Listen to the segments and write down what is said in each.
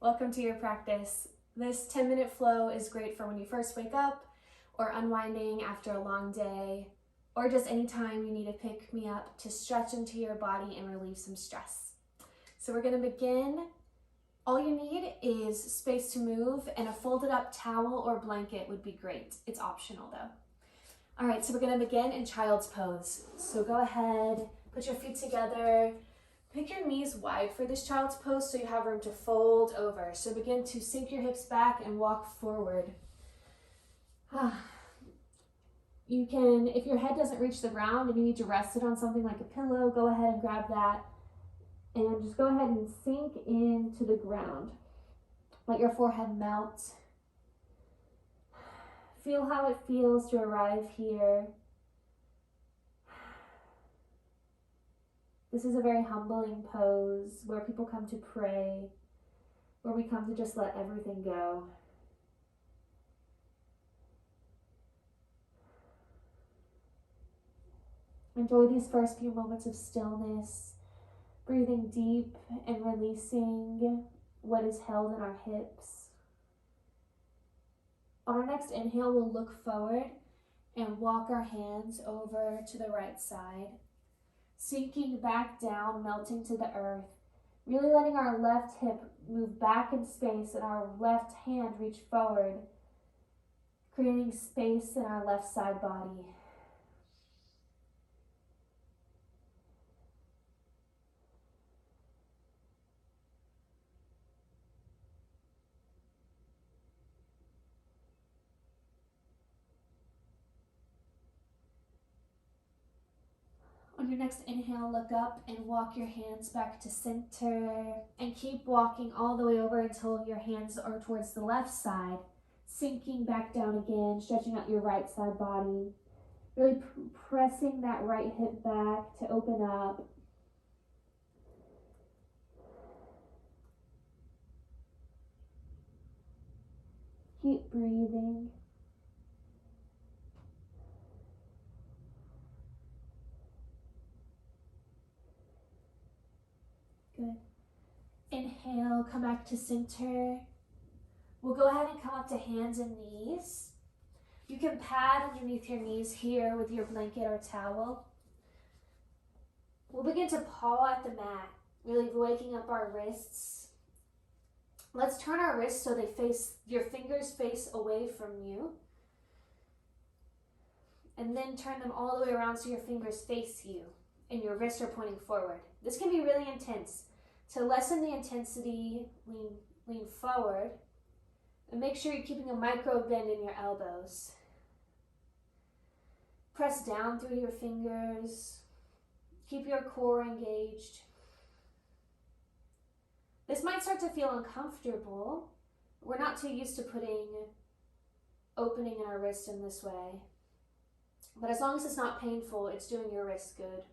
Welcome to your practice. This 10-minute flow is great for when you first wake up, or unwinding after a long day, or just anytime you need to pick me up to stretch into your body and relieve some stress. So we're going to begin. All you need is space to move, and a folded up towel or blanket would be great. It's optional though. All right, so we're going to begin in child's pose. So go ahead, put your feet together. Pick your knees wide for this child's pose so you have room to fold over. So begin to sink your hips back and walk forward. You can, if your head doesn't reach the ground and you need to rest it on something like a pillow, go ahead and grab that. And just go ahead and sink into the ground. Let your forehead melt. Feel how it feels to arrive here. This is a very humbling pose where people come to pray, where we come to just let everything go. Enjoy these first few moments of stillness, breathing deep and releasing what is held in our hips. On our next inhale, we'll look forward and walk our hands over to the right side. Sinking back down, melting to the earth, really letting our left hip move back in space and our left hand reach forward, creating space in our left side body. On your next inhale, look up and walk your hands back to center and keep walking all the way over until your hands are towards the left side, sinking back down again, stretching out your right side body, really pressing that right hip back to open up. Keep breathing. Good. Inhale, come back to center. We'll go ahead and come up to hands and knees. You can pad underneath your knees here with your blanket or towel. We'll begin to paw at the mat, really waking up our wrists. Let's turn our wrists so your fingers face away from you. And then turn them all the way around so your fingers face you and your wrists are pointing forward. This can be really intense. To lessen the intensity, lean forward and make sure you're keeping a micro bend in your elbows. Press down through your fingers. Keep your core engaged. This might start to feel uncomfortable. We're not too used to putting opening in our wrist in this way. But as long as it's not painful, it's doing your wrist good.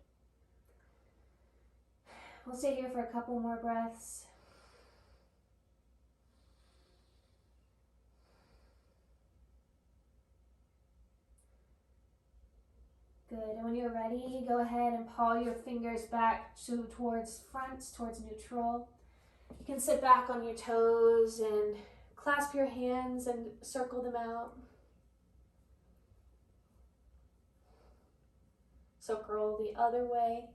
We'll stay here for a couple more breaths. Good, and when you're ready, go ahead and paw your fingers back towards front, towards neutral. You can sit back on your toes and clasp your hands and circle them out. Circle the other way.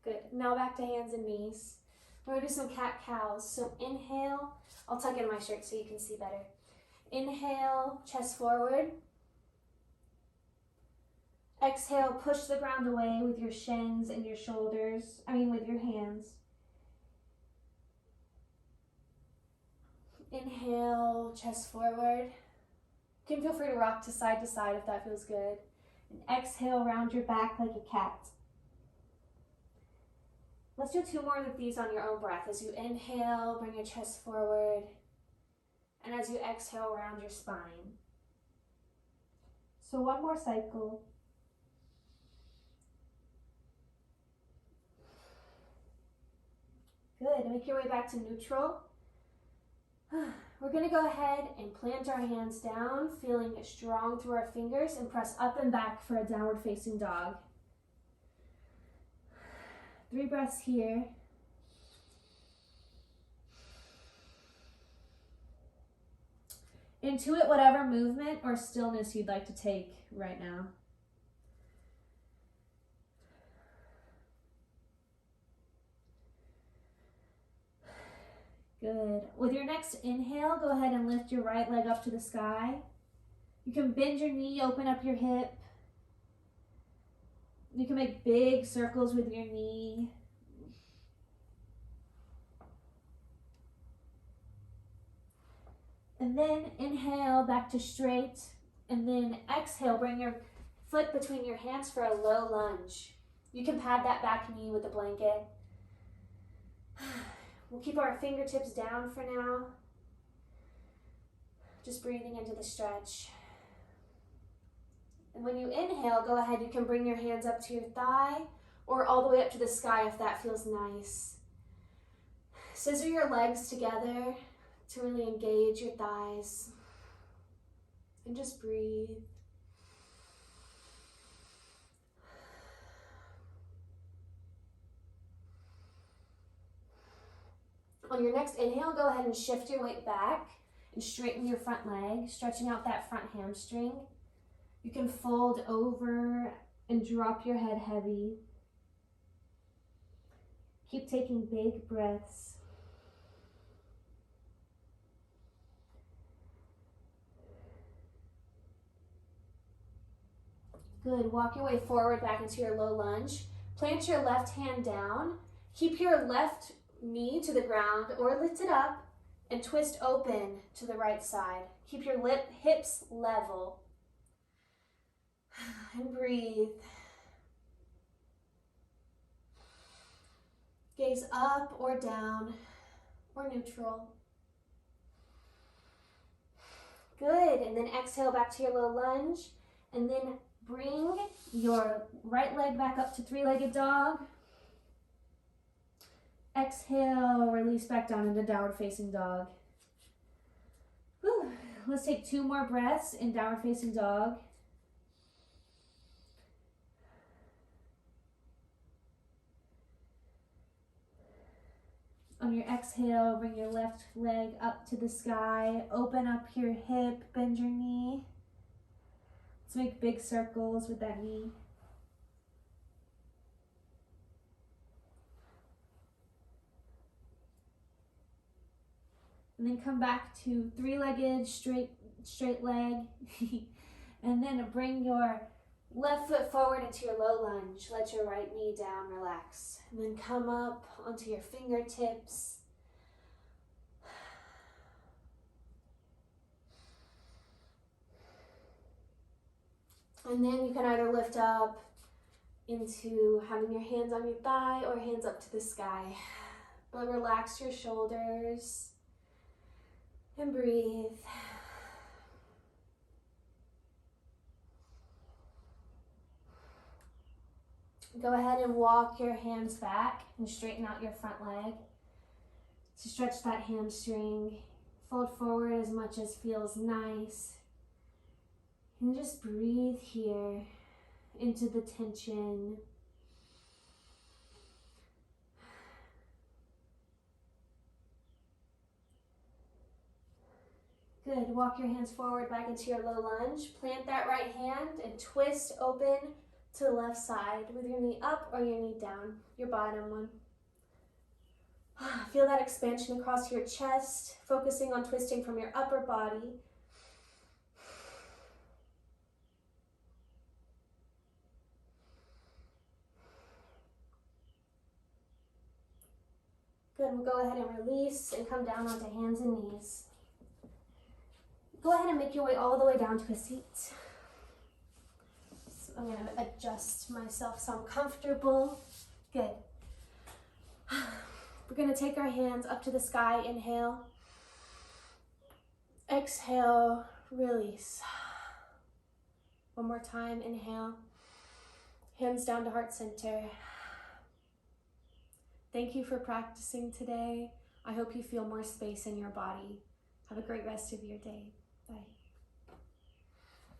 Good. Now back to hands and knees. We're going to do some cat-cows. So inhale. I'll tuck in my shirt so you can see better. Inhale, chest forward. Exhale, push the ground away with your shins and your shoulders. With your hands. Inhale, chest forward. You can feel free to rock to side if that feels good. And exhale, round your back like a cat. Let's do 2 more of these on your own breath. As you inhale, bring your chest forward. And as you exhale, round your spine. So 1 more cycle. Good. Make your way back to neutral. We're going to go ahead and plant our hands down, feeling strong through our fingers, and press up and back for a downward facing dog. 3 breaths here. Intuit whatever movement or stillness you'd like to take right now. Good. With your next inhale, go ahead and lift your right leg up to the sky. You can bend your knee, open up your hip. You can make big circles with your knee. And then inhale back to straight. And then exhale, bring your foot between your hands for a low lunge. You can pad that back knee with a blanket. We'll keep our fingertips down for now. Just breathing into the stretch. And when you inhale, go ahead, you can bring your hands up to your thigh or all the way up to the sky if that feels nice. Scissor your legs together to really engage your thighs. And just breathe. On your next inhale, go ahead and shift your weight back and straighten your front leg, stretching out that front hamstring. You can fold over and drop your head heavy. Keep taking big breaths. Good. Walk your way forward back into your low lunge. Plant your left hand down. Keep your left knee to the ground or lift it up and twist open to the right side. Keep your hips level. And breathe. Gaze up or down or neutral. Good. And then exhale back to your low lunge. And then bring your right leg back up to three-legged dog. Exhale, release back down into downward facing dog. Whew. Let's take 2 more breaths in downward facing dog. On your exhale, bring your left leg up to the sky. Open up your hip, bend your knee. Let's make big circles with that knee. And then come back to three-legged, straight leg. And then bring your left foot forward into your low lunge. Let your right knee down, relax. And then come up onto your fingertips. And then you can either lift up into having your hands on your thigh or hands up to the sky. But relax your shoulders and breathe. Go ahead and walk your hands back and straighten out your front leg to stretch that hamstring. Fold forward as much as feels nice. And just breathe here into the tension. Good. Walk your hands forward back into your low lunge. Plant that right hand and twist open to the left side with your knee up or your knee down, your bottom one. Feel that expansion across your chest, focusing on twisting from your upper body. Good, we'll go ahead and release and come down onto hands and knees. Go ahead and make your way all the way down to a seat. I'm going to adjust myself so I'm comfortable. Good. We're going to take our hands up to the sky. Inhale. Exhale. Release. One more time. Inhale. Hands down to heart center. Thank you for practicing today. I hope you feel more space in your body. Have a great rest of your day. Bye.